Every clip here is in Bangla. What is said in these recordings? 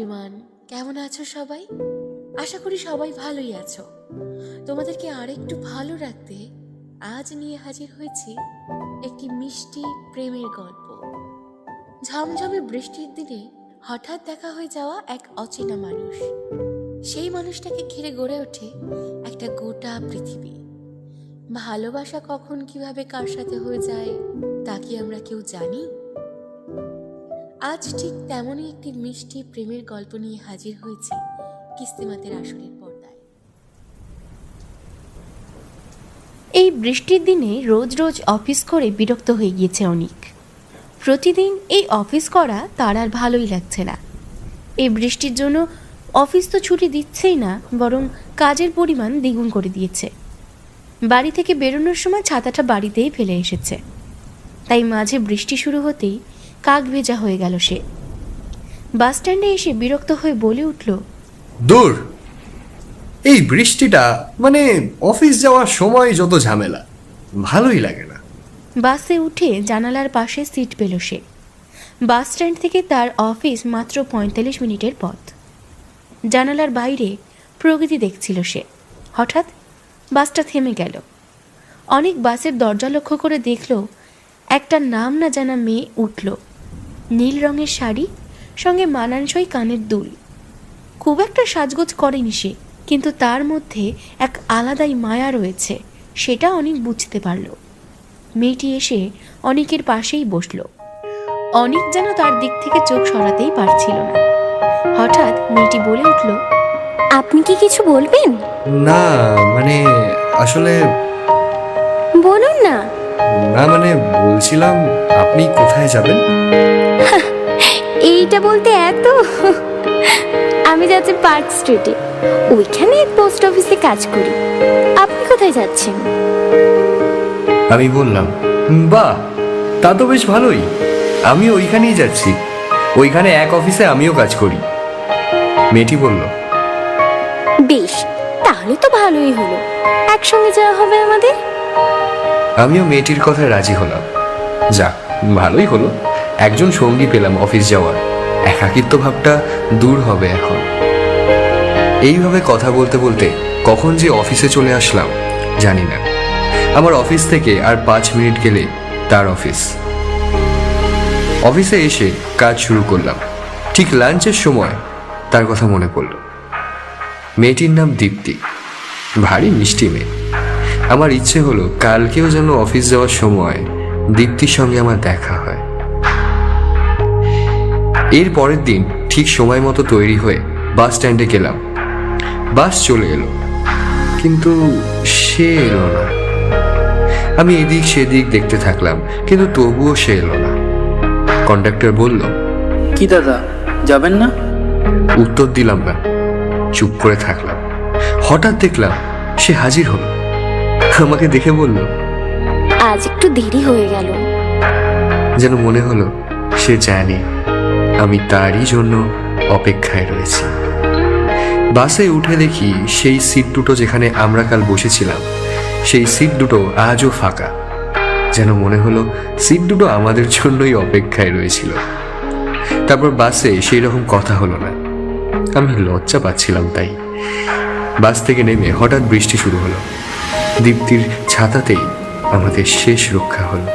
এভরিওয়ান, কেমন আছো সবাই? আশা করি সবাই ভালোই আছো। তোমাদেরকে আরেকটু ভালো রাখতে আজ নিয়ে হাজির হয়েছি একটি মিষ্টি প্রেমের গল্প। ঝমঝমে বৃষ্টির দিনে হঠাৎ দেখা হয়ে যাওয়া এক অচেনা মানুষ, সেই মানুষটাকে ঘিরে গড়ে ওঠে একটা গোটা পৃথিবী। ভালোবাসা কখন কিভাবে কার সাথে হয়ে যায় তা কি আমরা কেউ জানি? আজ ঠিক তেমনই একটি মিষ্টি প্রেমের গল্প নিয়ে হাজির হয়েছি কিস্তিমাতের আসরের পর্দায়। এই বৃষ্টির দিনে রোজ রোজ অফিস করে বিরক্ত হয়ে গিয়েছে অনিক। প্রতিদিন এই অফিস করা তার আর ভালোই লাগছে না। এই বৃষ্টির জন্য অফিস তো ছুটি দিচ্ছেই না, বরং কাজের পরিমাণ দ্বিগুণ করে দিয়েছে। বাড়ি থেকে বেরোনোর সময় ছাতাটা বাড়িতেই ফেলে এসেছে, তাই মাঝে বৃষ্টি শুরু হতেই কাক ভেজা হয়ে গেল সে। বাস স্ট্যান্ডে এসে বিরক্ত হয়ে বলে উঠল, দূর, এই বৃষ্টিটা মানে অফিস যাওয়ার সময় যত ঝামেলা, ভালোই লাগে না। বাসে উঠে জানালার পাশে সিট পেল সে। বাস স্ট্যান্ড থেকে তার অফিস মাত্র ৪৫ মিনিটের পথ। জানালার বাইরে প্রকৃতি দেখছিল সে। হঠাৎ বাসটা থেমে গেল। অনেক বাসের দরজা লক্ষ্য করে দেখল একটা নাম না জানা মেয়ে উঠল। নীল রঙের শাড়ি, সঙ্গে মানানসই কানের দুল। খুব একটা সাজগোজ করেনি সে, কিন্তু তার মধ্যে এক আলাদাই মায়া রয়েছে, সেটা অনেক বুঝতে পারল। মেয়েটি এসে অনিকের পাশেই বসল। অনিক যেন তার দিক থেকে চোখ সরাতেই পারছিল না। হঠাৎ মেয়েটি বলে উঠল, আপনি কি কিছু বলবেন? না মানে আসলে বলুন না। না মানে বলছিলাম, আপনি কোথায় যাবেন? এইটা বলতে এত? আমি যাচ্ছি পার্ক স্ট্রিটে, ওইখানে পোস্ট অফিসে কাজ করি। আপনি কোথায় যাচ্ছেন? আমি বললাম, বাহ, তা তো বেশ ভালোই, আমি ওইখানেই যাচ্ছি। ওইখানে এক অফিসে আমিও কাজ করি। মেয়েটি বলল, বেশ, তাহলে তো ভালোই হলো, একসঙ্গে যাওয়া হবে আমাদের। আমিও মেয়েটির কথায় রাজি হলাম। যাক, ভালোই হলো, একজন সঙ্গী পেলাম অফিস যাওয়ার। একাকিত্ব ভাবটা দূর হবে এখন। এইভাবে কথা বলতে বলতে কখন যে অফিসে চলে আসলাম জানি না। আমার অফিস থেকে আর 5 মিনিট গেলে তার অফিস। অফিসে এসে কাজ শুরু করলাম। ঠিক লাঞ্চের সময় তার কথা মনে পড়ল। মেয়েটির নাম দীপ্তি, ভারী মিষ্টি মেয়ে। আমার ইচ্ছে হলো কালকেও যেন অফিস যাওয়ার সময় দীপ্তির সঙ্গে আমার দেখা হয়। এর পরের দিন ঠিক সময় মতো তৈরি হয়ে বাস স্ট্যান্ডে গেলাম। বাস চলে এলো, কিন্তু সে এলো না। আমি এদিক সেদিক দেখতে থাকলাম, কিন্তু তবুও সে এলো না। কন্ডাক্টর বলল, কি দাদা, যাবেন না? উত্তর দিলাম না, চুপ করে থাকলাম। হঠাৎ দেখলাম সে হাজির হলো। আমাকে দেখে বলল, আজ একটু দেরি হয়ে গেল। যেন মনে হলো সে জানে আমি তারই জন্য অপেক্ষায় রয়েছি। বাসে উঠে দেখি সেই সিট দুটো যেখানে আমরা কাল বসেছিলাম, সেই সিট দুটো আজও ফাঁকা। যেন মনে হলো সিট দুটো আমাদের জন্যই অপেক্ষায় রয়েছিল। তারপর বাসে সেই রকম কথা হলো না। আমি লজ্জা পাচ্ছিলাম তাই। বাস থেকে নেমে হঠাৎ বৃষ্টি শুরু হলো। দীপ্তির ছাতাতেই আমাদের শেষ রক্ষা হলো।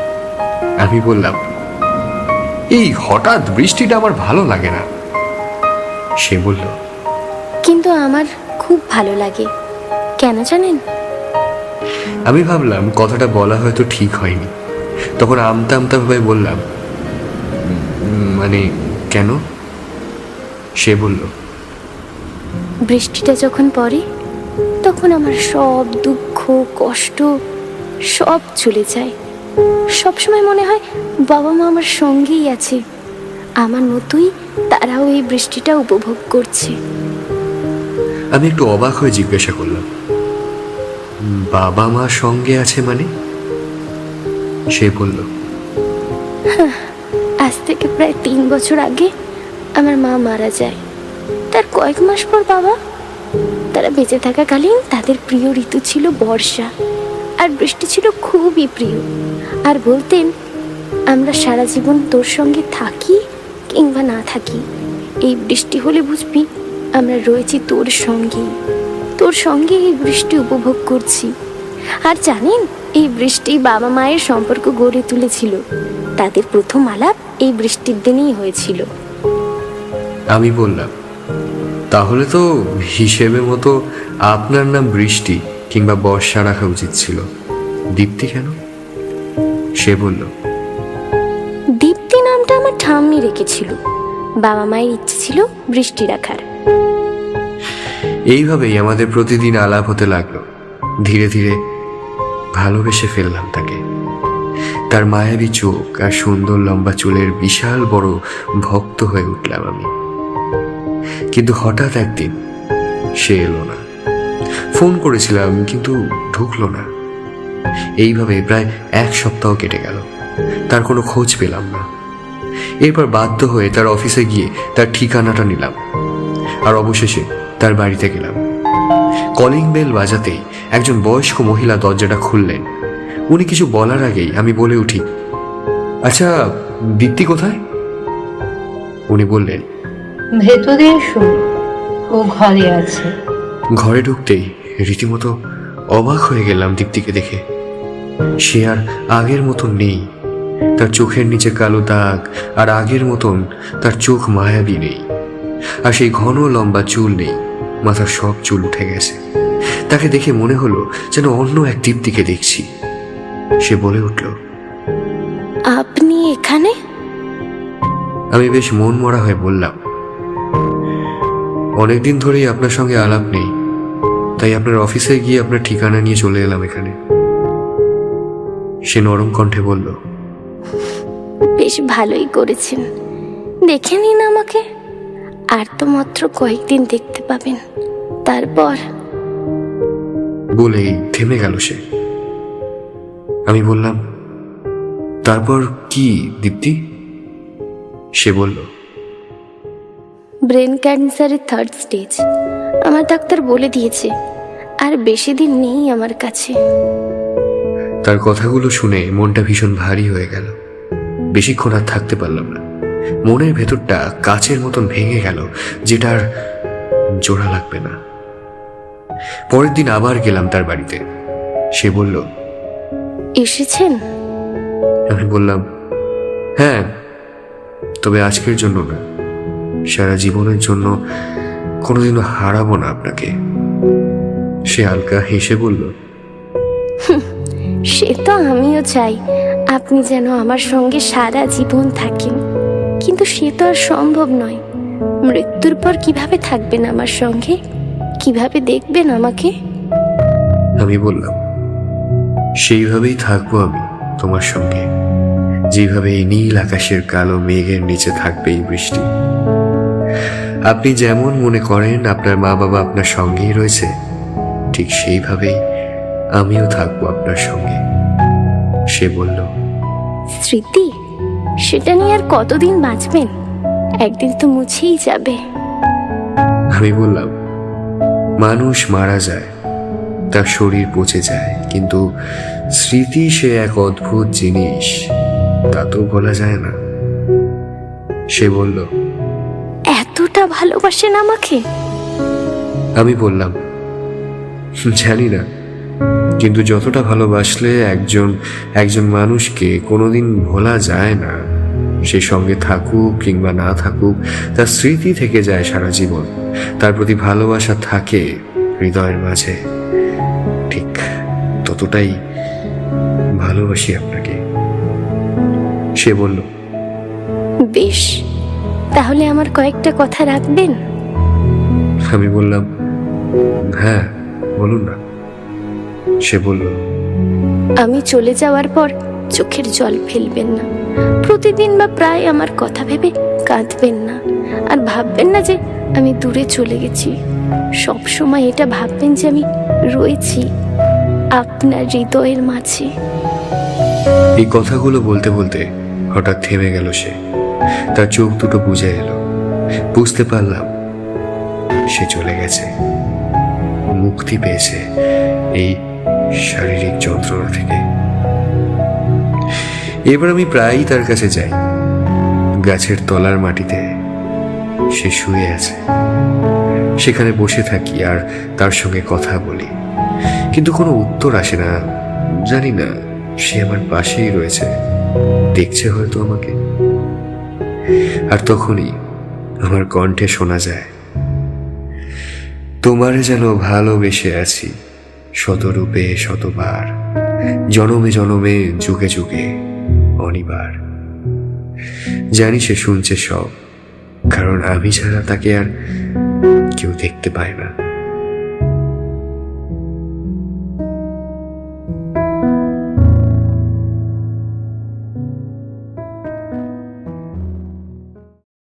আমি বললাম, এই হঠাৎ বৃষ্টিটা আমার ভালো লাগে না। সে বলল, কিন্তু আমার খুব ভালো লাগে। কেন জানেন? আমি ভাবলাম কথাটা বলা হয়তো ঠিক হয়নি। তখন আমতা আমতা ভাবে বললাম, মানে কেন? সে বলল, বৃষ্টিটা যখন পড়ে তখন আমার সব দুঃখ কষ্ট সব চলে যায়। সবসময় মনে হয় বাবা মা আমার সঙ্গেই আছে, আমার মতোই তারাও এই বৃষ্টিটা উপভোগ করছে। আমি একটু অবাক হয়ে জিজ্ঞাসা করলাম, বাবা মা সঙ্গে আছে মানে? সে বলল, আজ থেকে প্রায় 3 বছর আগে আমার মা মারা যায়। তার কয়েক মাস পর বাবা। তারা বেঁচে থাকাকালীন তাদের প্রিয় ঋতু ছিল বর্ষা, আর বৃষ্টি ছিল খুবই প্রিয়। আর বলতেন, আমরা সারা জীবন তোর সঙ্গে থাকি কিংবা না থাকি, এই বৃষ্টি হলে বুঝবি আমরা রয়েছি তোর সঙ্গে, তোর সঙ্গে এই বৃষ্টি উপভোগ করছি। আর জানেন, এই বৃষ্টি বাবা মায়ের সম্পর্ক গড়ে তুলেছিল। তাদের প্রথম আলাপ এই বৃষ্টির দিনেই হয়েছিল। আমি বললাম, তাহলে তো হিসেবে মতো আপনার নাম বৃষ্টি কিংবা বর্ষা রাখা উচিত ছিল, দীপ্তি কেন? সে বলল, দীপ্তি নামটা আমার ঠাম্মি রেখেছিল, বাবা মায়ের ইচ্ছে ছিল বৃষ্টি রাখার। এইভাবেই আমাদের প্রতিদিন আলাপ হতে লাগলো। ধীরে ধীরে ভালোবেসে ফেললাম তাকে। তার মায়াবী চোখ আর সুন্দর লম্বা চুলের বিশাল বড় ভক্ত হয়ে উঠলাম আমি। কিন্তু হঠাৎ একদিন সে এলো না। ফোন করেছিলাম কিন্তু ঢুকলো না। এইভাবে প্রায় 1 সপ্তাহ কেটে গেল, তার কোনো খোঁজ পেলাম না। এরপর বাধ্য হয়ে তার অফিসে গিয়ে তার ঠিকানাটা নিলাম আর অবশেষে তার বাড়িতে গেলাম। কলিং বেল বাজাতেই একজন বয়স্ক মহিলা দরজাটা খুললেন। উনি কিছু বলার আগেই আমি বলে উঠি, আচ্ছা দীপ্তি কোথায়? উনি বললেন, ভেতরে এসো, ও ঘরে আছে। ঘরে ঢুকতেই রীতিমতো অবাক হয়ে গেলাম দীপ্তিকে দেখে। সে আর আগের মতন নেই। তার চোখের নিচে কালো দাগ, আর আগের মতন তার চোখ মায়াবী নেই। আর সেই ঘন লম্বা চুল নেই, মাথার সব চুল উঠে গেছে। তাকে দেখে মনে হলো যেন অন্য এক দীপ্তিকে দেখছি। সে বলে উঠল, আপনি এখানে? আমি বেশ মন মরা হয়ে বললাম, অনেকদিন ধরেই আপনার সঙ্গে আলাপ নেই, তাই আপনার অফিসে গিয়ে আপনার ঠিকানা নিয়ে চলে এলাম এখানে। সে নরম কণ্ঠে বলল, বেশ ভালোই করেছেন। দেখে নিন আমাকে, আর তো মাত্র কয়েকদিন দেখতে পাবেন, তারপর। বলেই থেমে গেল সে। আমি বললাম, তারপর কি দীপ্তি? সে বলল, ব্রেন ক্যান্সারের 3rd স্টেজ। আমার ডাক্তার বলে দিয়েছে আর বেশি দিন নেই আমার কাছে। তার কথাগুলো শুনে মনটা ভীষণ ভারী হয়ে গেল। বেশিক্ষণ আর থাকতে পারলাম না। মনের ভেতরটা কাচের মতন ভেঙে গেল, যেটার জোড়া লাগবে না। পরের দিন আবার গেলাম তার বাড়িতে। সে বলল, এসেছেন? আমি বললাম, হ্যাঁ, তবে আজকের জন্য না, সারা জীবনের জন্য কোনোদিনও হারাবো না আপনাকে। সে হালকা হেসে বলল, সে তো আমিও চাই আপনি যেন আমার সঙ্গে সারা জীবন থাকেন, কিন্তু সে তো আর সম্ভব নয়। মৃত্যুর পর কিভাবে থাকবেন আমার সঙ্গে? কিভাবে দেখবেন আমাকে? আমি বললাম, সেইভাবেই থাকবো আমি তোমার সঙ্গে, যেভাবে এই নীল আকাশের কালো মেঘের নিচে থাকবে এই বৃষ্টি। আপনি যেমন মনে করেন আপনার মা বাবা আপনার সঙ্গেই রয়েছে, ঠিক সেইভাবেই আমিও থাকবো আপনার সঙ্গে। সে বলল, স্মৃতি, সেটা নিয়ে আর কতদিন বাঁচবেন? একদিন তো মুছেই যাবে। আমি বললাম, মানুষ মারা যায়, তার শরীর পচে যায়, কিন্তু স্মৃতি সে এক অদ্ভুত জিনিস, তা তো বলা যায় না। সে বলল, এতটা ভালোবাসেন আমাকে? আমি বললাম, জানি না, কিন্তু যতটা ভালোবাসলে একজন মানুষকে কোনোদিন ভোলা যায় না। সে সঙ্গে থাকুক কিংবা না থাকুক, তার স্মৃতি থেকে যায় সারা জীবন। তার প্রতি ভালোবাসা থাকে হৃদয়ের মাঝে। ঠিক ততটাই ভালোবাসি আপনাকে। সে বলল, বেশ, তাহলে আমার কয়েকটা কথা রাখবেন? আমি বললাম, হ্যাঁ বলুন না। সে বলল, আমি চলে যাওয়ার পর চোখের জল ফেলবেন না। প্রতিদিন বা প্রায় আমার কথা ভেবে কাঁদবেন না। আর ভাববেন না যে আমি দূরে চলে গেছি। সব সময় এটা ভাববেন যে আমি রয়েছি আপনার হৃদয়ের মাঝে। এই কথাগুলো বলতে বলতে হঠাৎ থেমে গেল সে। তার চোখ দুটো বুজে এলো। বুঝতে পারলাম সে চলে গেছে, মুক্তি পেয়েছে এই শারীরিক যন্ত্রণা থেকে। এবার আমি প্রায়ই তার কাছে যাই। গাছের তলার মাটিতে সে শুয়ে আছে। সেখানে বসে থাকি আর তার সঙ্গে কথা বলি, কিন্তু কোনো উত্তর আসে না। জানি না, সে আমার পাশেই রয়েছে, দেখছে হয়তো আমাকে। আর তখনই আমার কণ্ঠে শোনা যায়, তোমারে যেন ভালোবেসে আছি শতরূপে শতবার, জনমে জনমে যুগে যুগে অনিবার। জানি সে শুনছে সব, কারণ আমি ছাড়া তাকে আর কেউ দেখতে পায় না।